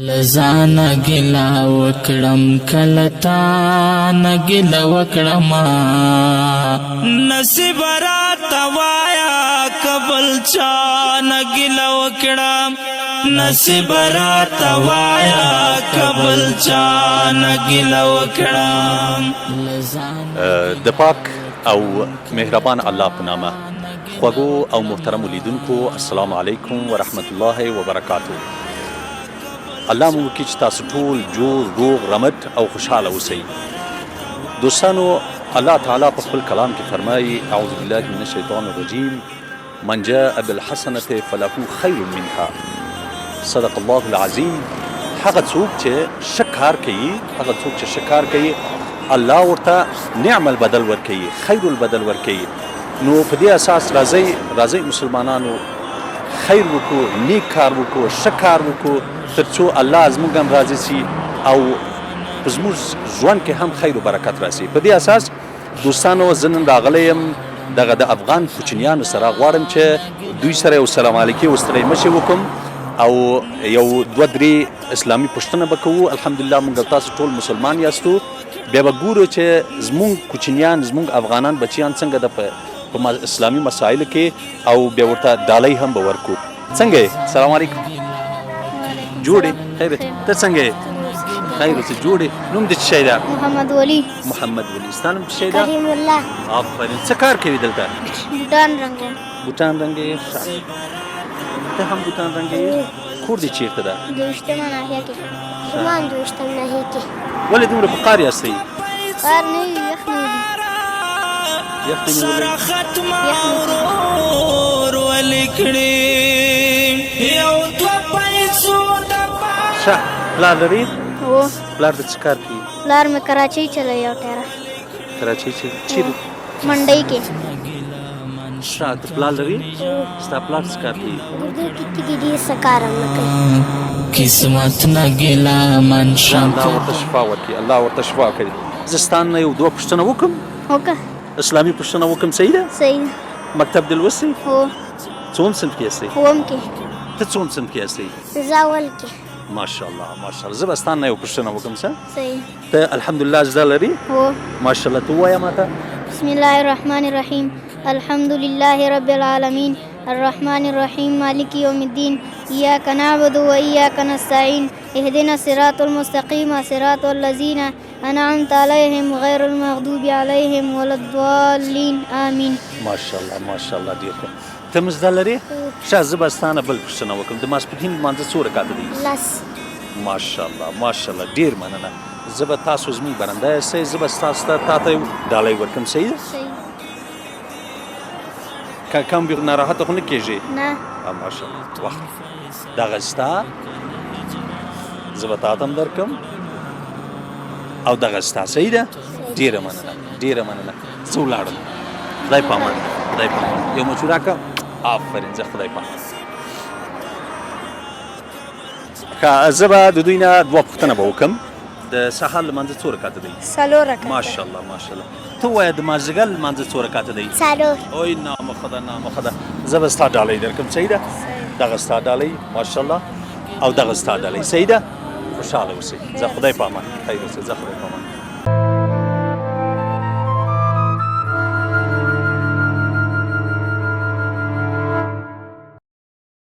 لزانا گلا وکړم کلتا نګلا وکړم نصیب رات وایا قبل چا نګلا وکړم نصیب رات وایا قبل چا نګلا وکړم د پاک او مهربان الله په نامه خوږو او محترمو لیدونکو السلام علیکم ورحمت الله وبرکاته. الله مو وکړي چې تاسو ټول جوړ روغ رمټ او خوشحاله اوسئ. دوستانو الله تعالی په خپل کلام کې فرمایي اعوذ بالله من الشیطان الرجیم من جاء بالحسنة فله خیر منها صدق الله العظیم. هغه څوک چې ښه کار کوي الله ورته نعم البدل ورکوي، خیر البدل ورکوي. نو په دې اساس راځئ مسلمانانو خیر وکړو، نیک کار وکړو، ښه کار وکړو تر څو الله زموږ هم راضي شي او په زموږ ژوند کې هم خیر و برکت راشي. په دې اساس دوستانو زه نن راغلی یم دغه د افغان کوچنیانو سره غواړم چې دوی سره یو سلام علیکي وستړی مشي وکړم او یو دوه درې اسلامي پوښتنه به کوو. الحمدلله موږ تاسو ټول مسلمان یاستو. بیا به ګورو چې زموږ کوچنیان زموږ افغانان بچیان څنګه د په اسلامي مسایلو کې او بیا ورته ډالۍ هم به ورکو. څنګه یې؟ سلام علیکم. جوړې خیر ته څنګه یې؟ خیر اوسې جوړې. نوم دې څه شی ده؟ محمد ولی. محمد ولی. ستا نوم څه شی ده؟ کریم الله. آفرین. څه کار کوي دلته؟ بوټان رنګوم. بوټان رنګې. ته هم بوټان رنګې؟ کور دې چېرته ده؟ دویشتمه ناحیه کې. شمال دویشتم ناحیه کې. ولې دومره په قار یاستئ؟ قار نه وي، یخ نه وي. سره ختم ورور ولیکړي یو دوه پیسو د ښه پلار لري؟ هو. پلار د څه کار کوي؟ پلار مې کراچۍ چلوي یو ټیره. کراچۍ چیرې؟ منډۍ کې. ښه ته پلار لري؟ ستا پلار څه کار کوي؟ اردو کې دې څه کار هم نه کوي. قسمت نګلا من شم. الله ورته شفا ورکړي، الله ورته شفا کړي. زه ستا نه یو دوه پوښتنه وکړم؟ وکړه. اسلامي پوښتنه وکړم؟ صحیح ده؟ صحیح. مکتب دې لوستی؟ هو. څوم صنف کې یاستئ؟ اووم کې. ته څوم صنف کې یاستئ؟ زه اول کې. ماشاءالله ماشاءالله. زه به ستا نه یو پوښتنه وکړم. څه؟ صحیح. ته الحمدلله زده لري؟ هو. ماشاءالله. ته ووایه ماته. بسم الله الرحمن الرحیم الحمد لله رب العالمین الرحمن الرحیم مالک یوم الدین ایاک نعبد و ایاک نستعین اهدنا الصراط المستقیم صراط الذین انعمت علیهم غیر المغضوب علیهم ولا الضالین آمین. ماشاءالله ماشاءالله. ډېر ښه. ته هم زده لرې؟ ښه زه به ستا نه بل پوښتنه وکړم. د ماسپښین لمانځه څو رکعته دی؟ لس. ماشاءالله ماشاءالله. ډېر مننه. زه به تاسو زموږ برنده یاستئ. زه به تا ته یو ډالۍ ورکړم. صحیح ده؟ صحیح. کم بې ناراحته خو نه کېږې؟ نه. ماشاءالله. وخت دغه ستا زه به تا ته هم درکړم او دغه ستا. صحیح ده؟ ډېره مننه ډېره مننه. زه ولاړم. خدای په امان. خدای په امان. یو مچو راکړه. آفرین. زه خدای په امان. ښه زه به د دوی نه دوه پوښتنه به وکړم. د سهار لمانځه څو رکعته دی؟ څلور رکعته. ماشاءالله ماشاءالله. ته ووایه د مازدیګر لمانځه څو رکعته دی؟ څلور. اوی نامخه ده نامخه ده. زه به ستا ډالۍ درکړم. صحیح ده؟ دغه ستا ډالۍ ماشاءالله او دغه ستا ډالۍ. صحیح ده؟ خوشحاله اوسئ. زه خدای په امان. خیر اوسئ. زه خدای په امان.